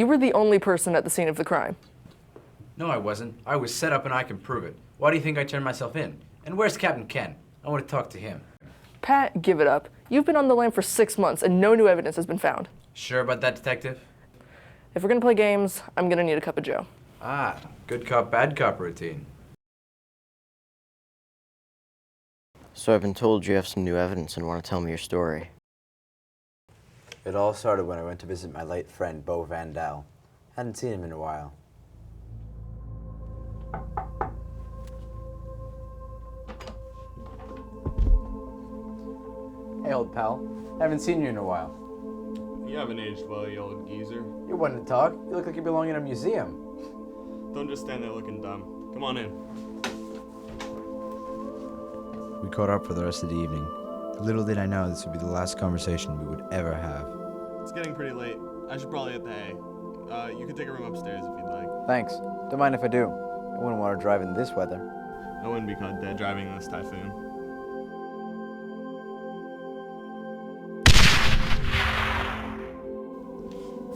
You were the only person at the scene of the crime. No, I wasn't. I was set up and I can prove it. Why do you think I turned myself in? And where's Captain Ken? I want to talk to him. Pat, give it up. You've been on the lam for 6 months and no new evidence has been found. Sure about that, Detective? If we're gonna play games, I'm gonna need a cup of joe. Ah, good cop, bad cop routine. So I've been told you have some new evidence and want to tell me your story. It all started when I went to visit my late friend, Bo Van Dal. Hadn't seen him in a while. Hey, old pal. Haven't seen you in a while. You haven't aged well, you old geezer. You wanted to talk. You look like you belong in a museum. Don't just stand there looking dumb. Come on in. We caught up for the rest of the evening. Little did I know this would be the last conversation we would ever have. It's getting pretty late. I should probably hit the hay. You can take a room upstairs if you'd like. Thanks. Don't mind if I do. I wouldn't want to drive in this weather. I wouldn't be caught dead driving in this typhoon.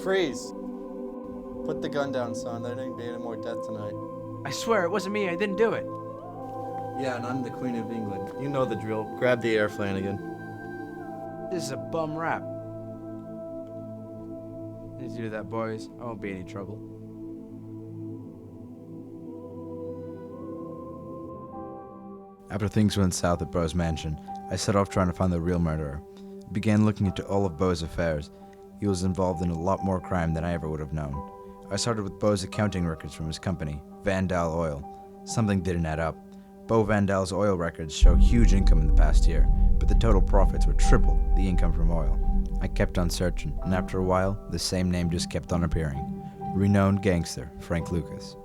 Freeze! Put the gun down, son. There ain't be any more death tonight. I swear it wasn't me. I didn't do it. Yeah, and I'm the Queen of England. You know the drill. Grab the air, Flanagan. This is a bum rap. Easy to do that, boys. I won't be any trouble. After things went south at Bo's mansion, I set off trying to find the real murderer. Began looking into all of Bo's affairs. He was involved in a lot more crime than I ever would have known. I started with Bo's accounting records from his company, Van Dal Oil. Something didn't add up. Bo Van Dal's oil records show huge income in the past year, but the total profits were triple the income from oil. I kept on searching, and after a while, the same name just kept on appearing. Renowned gangster, Frank Lucas.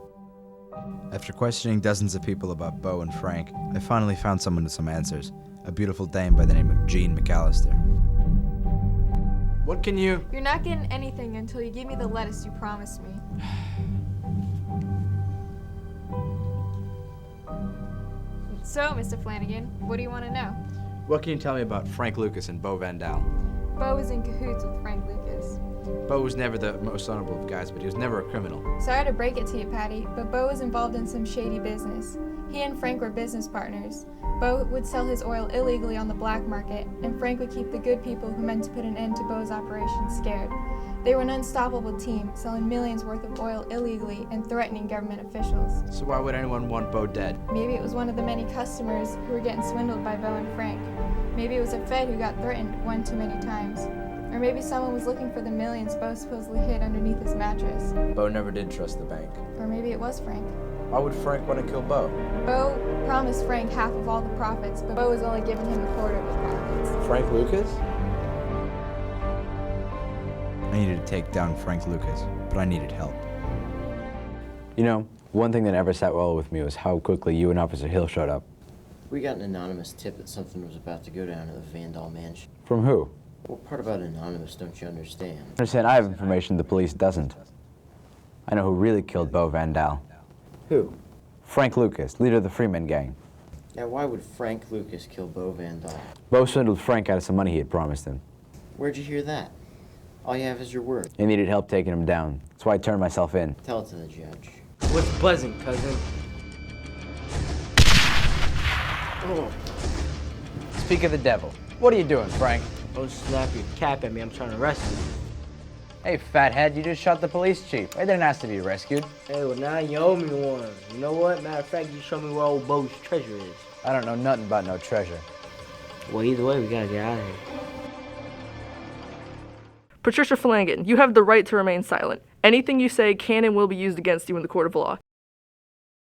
After questioning dozens of people about Bo and Frank, I finally found someone with some answers. A beautiful dame by the name of Jean McAllister. What can you... You're not getting anything until you give me the lettuce you promised me. So, Mr. Flanagan, what do you want to know? What can you tell me about Frank Lucas and Bo Van Dal? Bo was in cahoots with Frank Lucas. Bo was never the most honorable of guys, but he was never a criminal. Sorry to break it to you, Patty, but Bo was involved in some shady business. He and Frank were business partners. Bo would sell his oil illegally on the black market, and Frank would keep the good people who meant to put an end to Bo's operation scared. They were an unstoppable team, selling millions worth of oil illegally and threatening government officials. So why would anyone want Bo dead? Maybe it was one of the many customers who were getting swindled by Bo and Frank. Maybe it was a Fed who got threatened one too many times. Or maybe someone was looking for the millions Bo supposedly hid underneath his mattress. Bo never did trust the bank. Or maybe it was Frank. Why would Frank want to kill Bo? Bo promised Frank half of all the profits, but Bo was only giving him a quarter of the profits. Frank Lucas? I needed to take down Frank Lucas, but I needed help. You know, one thing that never sat well with me was how quickly you and Officer Hill showed up. We got an anonymous tip that something was about to go down at the Vandal mansion. From who? What part about anonymous don't you understand? I understand I have information the police doesn't. I know who really killed Bo Van Dal. Who? Frank Lucas, leader of the Freeman gang. Now, why would Frank Lucas kill Bo Van Dal? Bo swindled Frank out of some money he had promised him. Where'd you hear that? All you have is your word. He needed help taking him down. That's why I turned myself in. Tell it to the judge. What's buzzing, cousin? Oh. Speak of the devil. What are you doing, Frank? Don't slap your cap at me. I'm trying to rescue you. Hey, fathead, you just shot the police chief. I didn't ask to be rescued. Hey, well, now you owe me one. You know what? Matter of fact, you show me where old Bo's treasure is. I don't know nothing about no treasure. Well, either way, we gotta get out of here. Patricia Flanagan, you have the right to remain silent. Anything you say can and will be used against you in the court of law.